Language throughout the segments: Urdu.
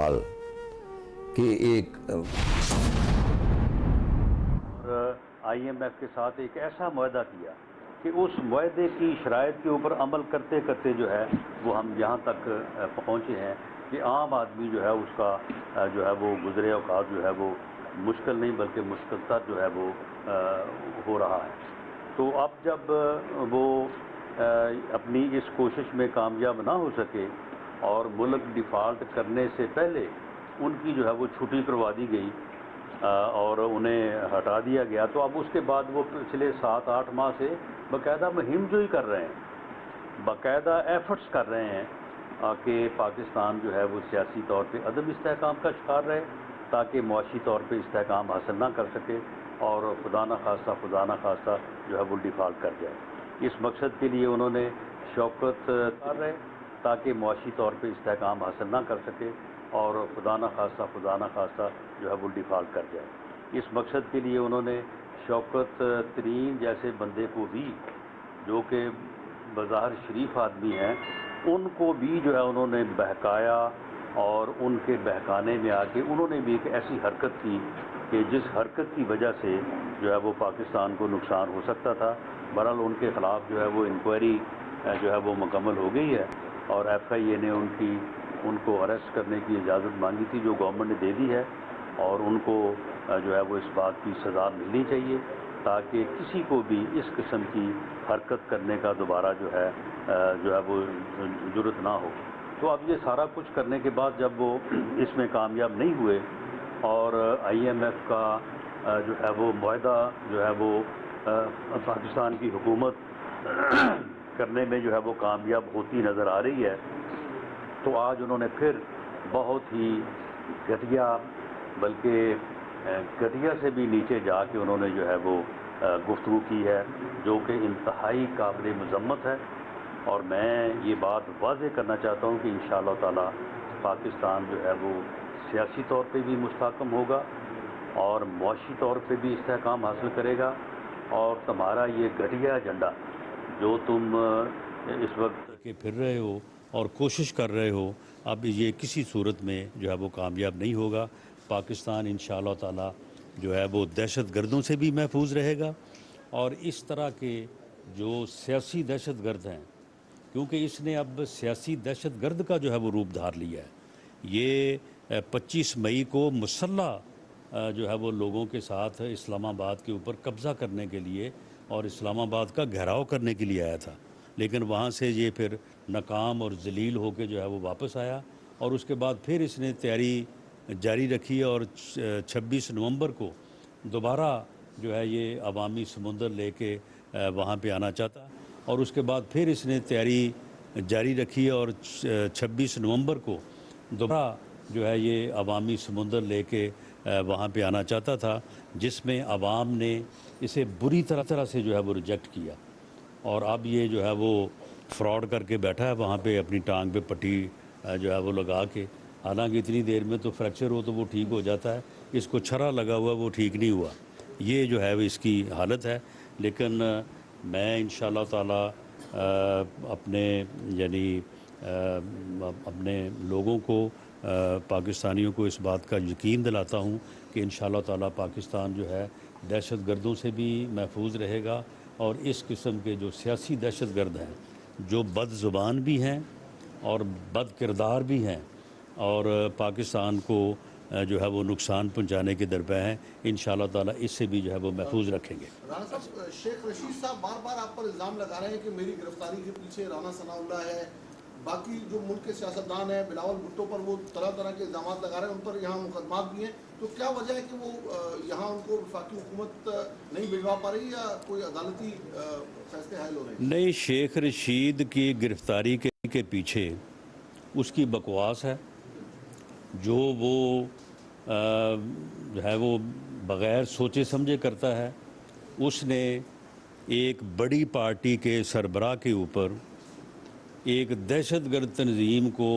کہ ایک IMF کے ساتھ ایک ایسا معاہدہ کیا کہ اس معاہدے کی شرائط کے اوپر عمل کرتے کرتے جو ہے وہ ہم یہاں تک پہنچے ہیں کہ عام آدمی جو ہے اس کا جو ہے وہ گزرے اوقات جو ہے وہ مشکل نہیں بلکہ مشکل تر جو ہے وہ ہو رہا ہے۔ تو اب جب وہ اپنی اس کوشش میں کامیاب نہ ہو سکے اور ملک ڈیفالٹ کرنے سے پہلے ان کی جو ہے وہ چھٹی کروا دی گئی اور انہیں ہٹا دیا گیا، تو اب اس کے بعد وہ پچھلے 7-8 ماہ سے باقاعدہ مہم جوئی کر رہے ہیں، باقاعدہ ایفرٹس کر رہے ہیں کہ پاکستان جو ہے وہ سیاسی طور پہ عدم استحکام کا شکار رہے تاکہ معاشی طور پہ استحکام حاصل نہ کر سکے اور خدا نخواستہ جو ہے وہ ڈیفالٹ کر جائے۔ اس مقصد کے لیے انہوں نے شوکت کر رہے تاکہ معاشی طور پہ استحکام حاصل نہ کر سکے اور خدا نخواستہ جو ہے وہ ڈیفالٹ کر جائے۔ اس مقصد کے لیے انہوں نے شوکت ترین جیسے بندے کو بھی، جو کہ بظاہر شریف آدمی ہیں، ان کو بھی جو ہے انہوں نے بہکایا اور ان کے بہکانے میں آ کے انہوں نے بھی ایک ایسی حرکت کی کہ جس حرکت کی وجہ سے جو ہے وہ پاکستان کو نقصان ہو سکتا تھا۔ بہرحال ان کے خلاف جو ہے وہ انکوائری جو ہے وہ مکمل ہو گئی ہے اور FIA نے ان کو اریسٹ کرنے کی اجازت مانگی تھی جو گورنمنٹ نے دے دی ہے، اور ان کو جو ہے وہ اس بات کی سزا ملنی چاہیے تاکہ کسی کو بھی اس قسم کی حرکت کرنے کا دوبارہ جو ہے وہ جرأت نہ ہو۔ تو اب یہ سارا کچھ کرنے کے بعد جب وہ اس میں کامیاب نہیں ہوئے اور IMF کا جو ہے وہ معاہدہ جو ہے وہ پاکستان کی حکومت کرنے میں جو ہے وہ کامیاب ہوتی نظر آ رہی ہے، تو آج انہوں نے پھر بہت ہی گھٹیا، بلکہ گھٹیا سے بھی نیچے جا کے انہوں نے جو ہے وہ گفتگو کی ہے جو کہ انتہائی قابل مذمت ہے، اور میں یہ بات واضح کرنا چاہتا ہوں کہ انشاءاللہ تعالی پاکستان جو ہے وہ سیاسی طور پہ بھی مستحکم ہوگا اور معاشی طور پہ بھی استحکام حاصل کرے گا، اور تمہارا یہ گھٹیا ایجنڈا جو تم اس وقت کہ پھر رہے ہو اور کوشش کر رہے ہو، اب یہ کسی صورت میں جو ہے وہ کامیاب نہیں ہوگا۔ پاکستان انشاءاللہ تعالی جو ہے وہ دہشت گردوں سے بھی محفوظ رہے گا، اور اس طرح کے جو سیاسی دہشت گرد ہیں، کیونکہ اس نے اب سیاسی دہشت گرد کا جو ہے وہ روپ دھار لیا ہے۔ یہ 25 مئی کو مسلح جو ہے وہ لوگوں کے ساتھ اسلام آباد کے اوپر قبضہ کرنے کے لیے اور اسلام آباد کا گھیراؤ کرنے کے لیے آیا تھا، لیکن وہاں سے یہ پھر ناکام اور ذلیل ہو کے جو ہے وہ واپس آیا، اور اس کے بعد پھر اس نے تیاری جاری رکھی اور 26 نومبر کو دوبارہ جو ہے یہ عوامی سمندر لے کے وہاں پہ آنا چاہتا، اور اس کے بعد پھر اس نے تیاری جاری رکھی اور 26 نومبر کو دوبارہ جو ہے یہ عوامی سمندر لے کے وہاں پہ آنا چاہتا تھا، جس میں عوام نے اسے بری طرح سے جو ہے وہ ریجیکٹ کیا، اور اب یہ جو ہے وہ فراڈ کر کے بیٹھا ہے وہاں پہ اپنی ٹانگ پہ پٹی جو ہے وہ لگا کے، حالانکہ اتنی دیر میں تو فریکچر ہو تو وہ ٹھیک ہو جاتا ہے، اس کو چھرا لگا ہوا وہ ٹھیک نہیں ہوا، یہ جو ہے وہ اس کی حالت ہے۔ لیکن میں انشاءاللہ تعالی اپنے لوگوں کو، پاکستانیوں کو اس بات کا یقین دلاتا ہوں کہ انشاءاللہ تعالی پاکستان جو ہے دہشت گردوں سے بھی محفوظ رہے گا، اور اس قسم کے جو سیاسی دہشت گرد ہیں جو بد زبان بھی ہیں اور بد کردار بھی ہیں اور پاکستان کو جو ہے وہ نقصان پہنچانے کے درپے ہیں، انشاءاللہ تعالی اس سے بھی جو ہے وہ محفوظ رکھیں گے۔ رانا صاحب، شیخ رشید صاحب بار بار آپ پر الزام لگا رہے ہیں کہ میری گرفتاری کے پیچھے رانا ثناء اللہ ہے، باقی جو ملک کے سیاستدان ہیں بلاول بھٹو پر وہ طرح طرح کے الزامات لگا رہے ہیں، ان پر یہاں مقدمات بھی ہیں، تو کیا وجہ ہے کہ وہ یہاں ان کو وفاقی حکومت نہیں بھجوا پا رہی یا کوئی عدالتی فیصلے حائل ہو رہے ہیں؟ نہیں، شیخ رشید کی گرفتاری کے پیچھے اس کی بکواس ہے جو وہ جو ہے وہ بغیر سوچے سمجھے کرتا ہے۔ اس نے ایک بڑی پارٹی کے سربراہ کے اوپر ایک دہشت گرد تنظیم کو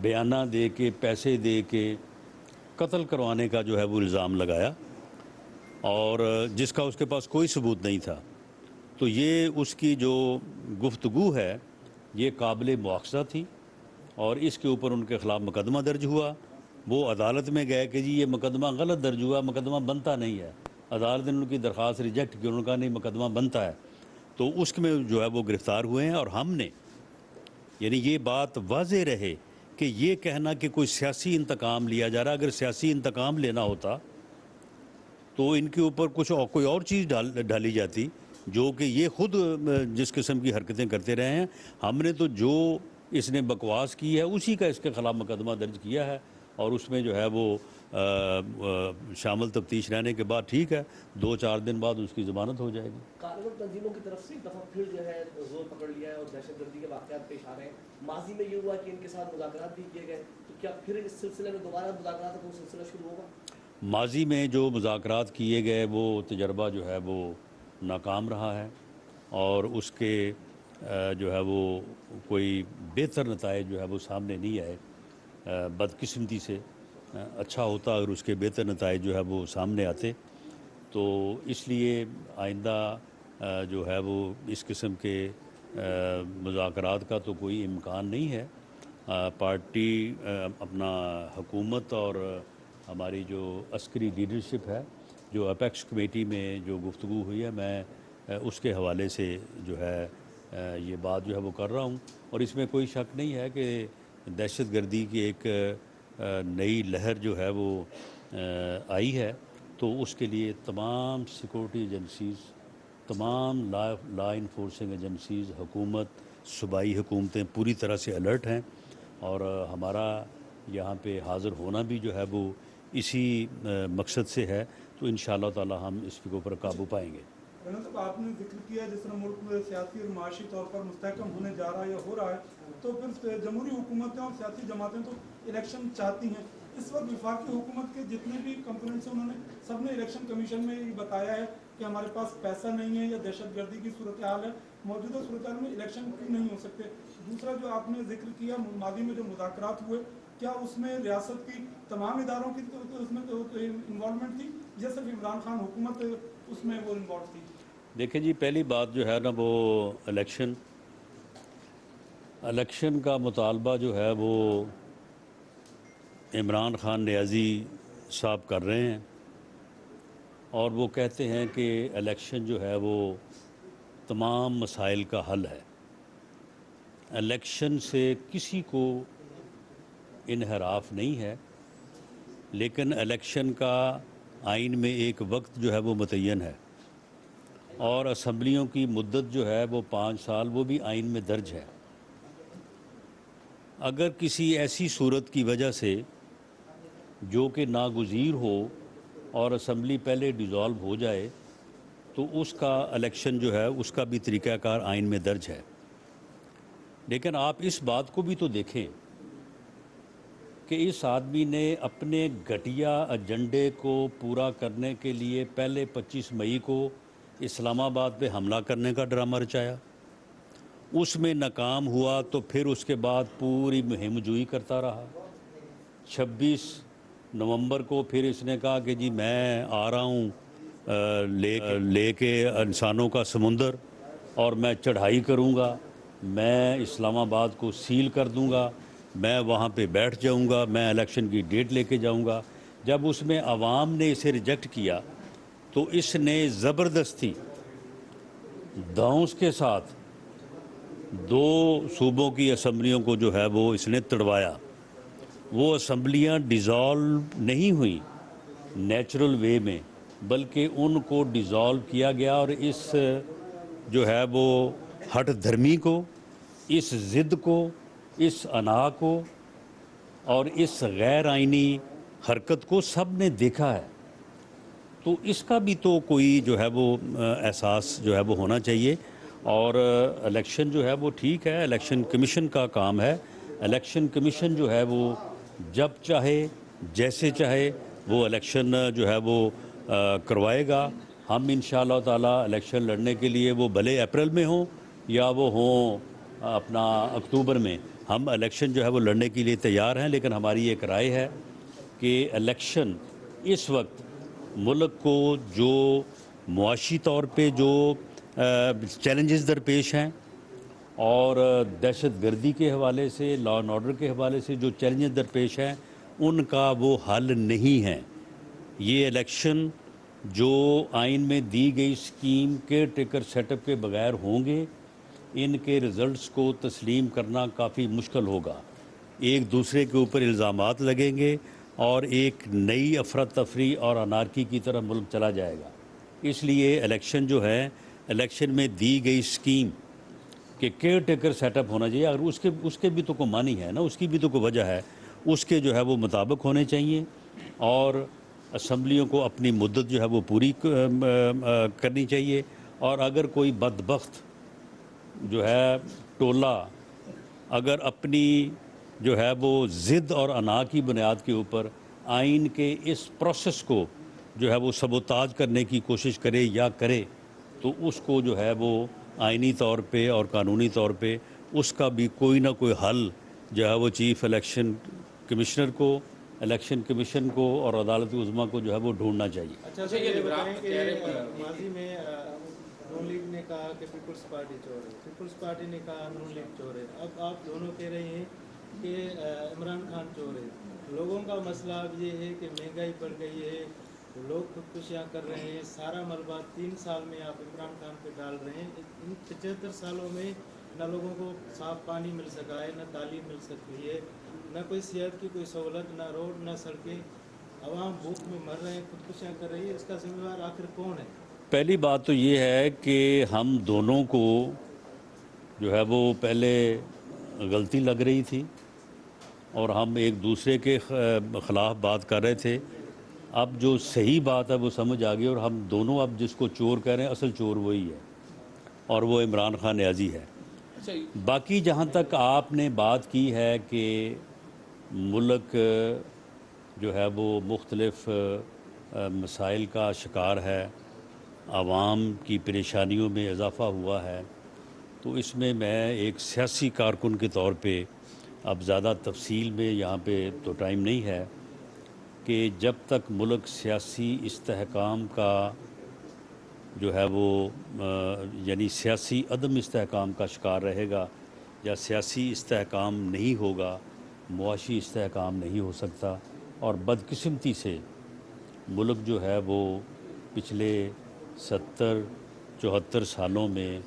بیانہ دے کے، پیسے دے کے قتل کروانے کا جو ہے وہ الزام لگایا، اور جس کا اس کے پاس کوئی ثبوت نہیں تھا۔ تو یہ اس کی جو گفتگو ہے یہ قابل مواخذہ تھی، اور اس کے اوپر ان کے خلاف مقدمہ درج ہوا. وہ عدالت میں گئے کہ جی یہ مقدمہ غلط درج ہوا, مقدمہ بنتا نہیں ہے. عدالت نے ان کی درخواست ریجیکٹ کی, انہوں نے کہا نہیں مقدمہ بنتا ہے. تو اس میں جو ہے وہ گرفتار ہوئے ہیں. اور ہم نے یعنی یہ بات واضح رہے کہ یہ کہنا کہ کوئی سیاسی انتقام لیا جا رہا, اگر سیاسی انتقام لینا ہوتا تو ان کے اوپر کچھ اور کوئی اور چیز ڈالی جاتی, جو کہ یہ خود جس قسم کی حرکتیں کرتے رہے ہیں. ہم نے تو جو اس نے بکواس کی ہے اسی کا اس کے خلاف مقدمہ درج کیا ہے, اور اس میں جو ہے وہ شامل تفتیش رہنے کے بعد ٹھیک ہے 2-4 دن بعد اس کی ضمانت ہو جائے گی. کارگل تنظیموں کی طرف سے ایک دفعہ پھر جو ہے زور پکڑ لیا ہے اور دہشت گردی کے واقعات پیش آ رہے ہیں. ماضی میں یہ ہوا کہ ان کے ساتھ مذاکرات بھی کیے گئے, تو کیا پھر اس سلسلے میں دوبارہ مذاکرات کا سلسلہ شروع ہوگا؟ ماضی میں جو مذاکرات کیے گئے وہ تجربہ جو ہے وہ ناکام رہا ہے, اور اس کے جو ہے وہ کوئی بہتر نتائج جو ہے وہ سامنے نہیں آئے. بدقسمتی سے اچھا ہوتا اگر اس کے بہتر نتائج جو ہے وہ سامنے آتے. تو اس لیے آئندہ جو ہے وہ اس قسم کے مذاکرات کا تو کوئی امکان نہیں ہے. پارٹی اپنا حکومت اور ہماری جو عسکری لیڈرشپ ہے, جو اپیکس کمیٹی میں جو گفتگو ہوئی ہے, میں اس کے حوالے سے جو ہے یہ بات جو ہے وہ کر رہا ہوں. اور اس میں کوئی شک نہیں ہے کہ دہشت گردی کی ایک نئی لہر جو ہے وہ آئی ہے, تو اس کے لیے تمام سیکورٹی ایجنسیز, تمام لا انفورسنگ ایجنسیز, حکومت, صوبائی حکومتیں پوری طرح سے الرٹ ہیں. اور ہمارا یہاں پہ حاضر ہونا بھی جو ہے وہ اسی مقصد سے ہے. تو انشاءاللہ تعالی ہم اس کے اوپر قابو پائیں گے. صاحب آپ نے ذکر کیا جس طرح ملک میں سیاسی اور معاشی طور پر مستحکم ہونے جا رہا ہے یا ہو رہا ہے, تو پھر جمہوری حکومتیں اور سیاسی جماعتیں تو الیکشن چاہتی ہیں. اس وقت وفاقی حکومت کے جتنے بھی کمپوننٹس ہیں انہوں نے سب نے الیکشن کمیشن میں یہ بتایا ہے کہ ہمارے پاس پیسہ نہیں ہے یا دہشت گردی کی صورتحال ہے, موجودہ صورتحال میں الیکشن کیوں نہیں ہو سکتے. دوسرا جو آپ نے ذکر کیا ماضی میں جو مذاکرات ہوئے, کیا اس میں ریاست کی تمام اداروں کی اس میں انوالومنٹ تھی یا صرف عمران خان حکومت اس میں وہ انوالو تھی؟ دیکھیں جی, پہلی بات جو ہے نا وہ الیکشن کا مطالبہ جو ہے وہ عمران خان نیازی صاحب کر رہے ہیں, اور وہ کہتے ہیں کہ الیکشن جو ہے وہ تمام مسائل کا حل ہے. الیکشن سے کسی کو انحراف نہیں ہے, لیکن الیکشن کا آئین میں ایک وقت جو ہے وہ متعین ہے, اور اسمبلیوں کی مدت جو ہے وہ 5 سال, وہ بھی آئین میں درج ہے. اگر کسی ایسی صورت کی وجہ سے جو کہ ناگزیر ہو اور اسمبلی پہلے ڈیزالو ہو جائے, تو اس کا الیکشن جو ہے اس کا بھی طریقہ کار آئین میں درج ہے. لیکن آپ اس بات کو بھی تو دیکھیں کہ اس آدمی نے اپنے گھٹیا ایجنڈے کو پورا کرنے کے لیے پہلے 25 مئی کو اسلام آباد پہ حملہ کرنے کا ڈرامہ رچایا. اس میں ناکام ہوا تو پھر اس کے بعد پوری مہم جوئی کرتا رہا. 26 نومبر کو پھر اس نے کہا کہ جی میں آ رہا ہوں لے کے انسانوں کا سمندر, اور میں چڑھائی کروں گا, میں اسلام آباد کو سیل کر دوں گا, میں وہاں پہ بیٹھ جاؤں گا, میں الیکشن کی ڈیٹ لے کے جاؤں گا. جب اس میں عوام نے اسے ریجیکٹ کیا تو اس نے زبردستی دھونس کے ساتھ 2 صوبوں کی اسمبلیوں کو جو ہے وہ اس نے تڑوایا. وہ اسمبلیاں ڈیزالو نہیں ہوئیں نیچرل وے میں, بلکہ ان کو ڈیزالو کیا گیا, اور اس جو ہے وہ ہٹ دھرمی کو, اس ضد کو, اس انا کو اور اس غیر آئینی حرکت کو سب نے دیکھا ہے. تو اس کا بھی تو کوئی جو ہے وہ احساس جو ہے وہ ہونا چاہیے. اور الیکشن جو ہے وہ ٹھیک ہے, الیکشن کمیشن کا کام ہے. الیکشن کمیشن جو ہے وہ جب چاہے جیسے چاہے وہ الیکشن جو ہے وہ کروائے گا. ہم انشاءاللہ تعالی الیکشن لڑنے کے لیے وہ بھلے اپریل میں ہوں یا وہ ہوں اپنا اکتوبر میں, ہم الیکشن جو ہے وہ لڑنے کے لیے تیار ہیں. لیکن ہماری ایک رائے ہے کہ الیکشن اس وقت ملک کو جو معاشی طور پہ جو چیلنجز درپیش ہیں, اور دہشت گردی کے حوالے سے، لا اینڈ آرڈر کے حوالے سے جو چیلنجز درپیش ہیں ان کا وہ حل نہیں ہے۔ یہ الیکشن جو آئین میں دی گئی scheme caretaker setup کے بغیر ہوں گے، ان کے رزلٹس کو تسلیم کرنا کافی مشکل ہوگا۔ ایک دوسرے کے اوپر الزامات لگیں گے اور ایک نئی افراتفری اور انارکی کی طرف ملک چلا جائے گا۔ اس لیے الیکشن جو ہے، الیکشن میں دی گئی سکیم کہ کیئر ٹیکر سیٹ اپ ہونا چاہیے، اگر اس کے بھی تو کوئی معنی ہے نا، اس کی بھی تو کوئی وجہ ہے، اس کے جو ہے وہ مطابق ہونے چاہیے، اور اسمبلیوں کو اپنی مدت جو ہے وہ پوری کرنی چاہیے۔ اور اگر کوئی بدبخت جو ہے ٹولہ اگر اپنی جو ہے وہ ضد اور انا کی بنیاد کے اوپر آئین کے اس پروسیس کو جو ہے وہ سبوتاج کرنے کی کوشش کرے یا کرے، تو اس کو جو ہے وہ آئینی طور پہ اور قانونی طور پہ اس کا بھی کوئی نہ کوئی حل جو ہے وہ چیف الیکشن کمشنر کو، الیکشن کمیشن کو اور عدالت عظمیٰ کو جو ہے وہ ڈھونڈنا چاہیے۔ اچھا سر، یہ بتائیں کہ ماضی میں نون لیگ نے کہا کہ پیپلز پارٹی چور ہے، پیپلز پارٹی نے کہا نون لیگ چور ہے، اب آپ دونوں کہہ رہے ہیں کہ عمران خان چور ہے۔ لوگوں کا مسئلہ اب یہ ہے کہ مہنگائی بڑھ گئی ہے، لوگ خودکشیاں کر رہے ہیں، سارا ملبہ 3 سال میں آپ عمران خان پہ ڈال رہے ہیں۔ ان 75 سالوں میں نہ لوگوں کو صاف پانی مل سکا ہے، نہ تعلیم مل سکی ہے، نہ کوئی صحت کی کوئی سہولت، نہ روڈ، نہ سڑکیں، عوام بھوک میں مر رہے ہیں، خودکشیاں کر رہی ہے۔ اس کا ذمہ دار آخر کون ہے؟ پہلی بات تو یہ ہے کہ ہم دونوں کو جو ہے وہ پہلے غلطی لگ رہی تھی اور ہم ایک دوسرے کے خلاف بات کر رہے تھے۔ اب جو صحیح بات ہے وہ سمجھ آ گئی، اور ہم دونوں اب جس کو چور کہہ رہے ہیں اصل چور وہی ہے، اور وہ عمران خان نیازی ہے۔ باقی جہاں تک آپ نے بات کی ہے کہ ملک جو ہے وہ مختلف مسائل کا شکار ہے، عوام کی پریشانیوں میں اضافہ ہوا ہے، تو اس میں ایک سیاسی کارکن کے طور پہ اب زیادہ تفصیل میں یہاں پہ تو ٹائم نہیں ہے کہ جب تک ملک سیاسی استحکام کا جو ہے وہ یعنی سیاسی عدم استحکام کا شکار رہے گا، یا سیاسی استحکام نہیں ہوگا، معاشی استحکام نہیں ہو سکتا، اور بدقسمتی سے ملک جو ہے وہ پچھلے 70-74 سالوں میں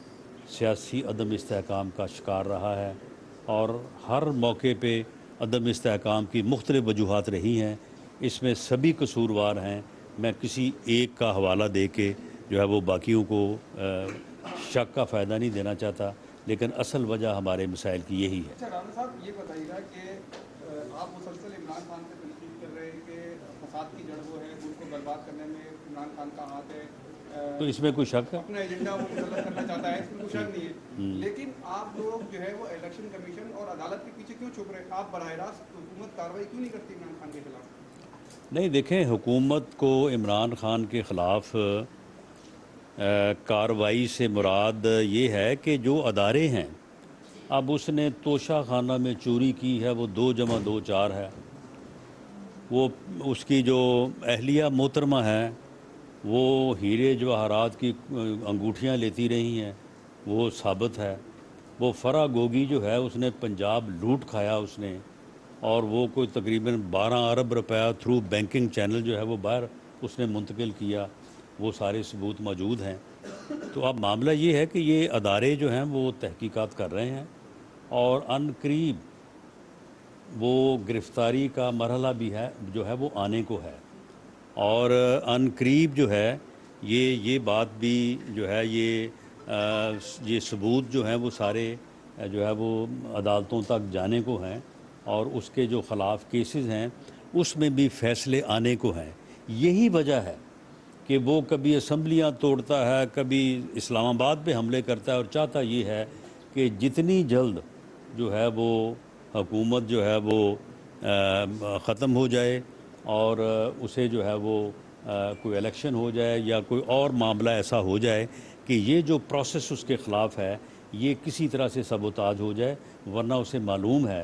سیاسی عدم استحکام کا شکار رہا ہے، اور ہر موقع پہ عدم استحکام کی مختلف وجوہات رہی ہیں۔ اس میں سبھی قصوروار ہیں، میں کسی ایک کا حوالہ دے کے جو ہے وہ باقیوں کو شک کا فائدہ نہیں دینا چاہتا، لیکن اصل وجہ ہمارے مسائل کی یہی ہے۔ اچھا رانا صاحب، یہ بتائیے گا کہ آپ مسلسل عمران خان پہ تنقید کر رہے ہیں کہ فساد کی جڑ وہ ہے، ملک کو برباد کرنے میں عمران خان کا ہاتھ ہے، تو اس میں کوئی شک ہے؟ اپنا ایجنڈا وہ مسلط کرنا چاہتا ہے، اس میں کوئی شک نہیں ہے، لیکن آپ لوگ جو ہے وہ الیکشن کمیشن اور عدالت کے پیچھے کیوں چھپ رہے ہیں؟ آپ براہ راست حکومت کارروائی کیوں نہیں کرتی عمران خان کے خلاف؟ نہیں، دیکھیں، حکومت کو عمران خان کے خلاف کارروائی سے مراد یہ ہے کہ جو ادارے ہیں، اب اس نے توشہ خانہ میں چوری کی ہے، وہ 2+2 4 ہے، وہ اس کی جو اہلیہ محترمہ ہے وہ ہیرے جواہرات کی انگوٹھیاں لیتی رہی ہیں، وہ ثابت ہے۔ وہ فرا گوگی جو ہے اس نے پنجاب لوٹ کھایا اس نے، اور وہ کوئی تقریباً 12 ارب روپیہ تھرو بینکنگ چینل جو ہے وہ باہر اس نے منتقل کیا، وہ سارے ثبوت موجود ہیں۔ تو اب معاملہ یہ ہے کہ یہ ادارے جو ہیں وہ تحقیقات کر رہے ہیں، اور ان قریب وہ گرفتاری کا مرحلہ بھی ہے جو ہے وہ آنے کو ہے، اور ان قریب جو ہے یہ بات بھی جو ہے یہ ثبوت جو ہیں وہ سارے جو ہے وہ عدالتوں تک جانے کو ہیں، اور اس کے جو خلاف کیسز ہیں اس میں بھی فیصلے آنے کو ہیں۔ یہی وجہ ہے کہ وہ کبھی اسمبلیاں توڑتا ہے، کبھی اسلام آباد پہ حملے کرتا ہے، اور چاہتا یہ ہے کہ جتنی جلد جو ہے وہ حکومت جو ہے وہ ختم ہو جائے، اور اسے جو ہے وہ کوئی الیکشن ہو جائے یا کوئی اور معاملہ ایسا ہو جائے کہ یہ جو پروسیس اس کے خلاف ہے یہ کسی طرح سے سبوتاج ہو جائے، ورنہ اسے معلوم ہے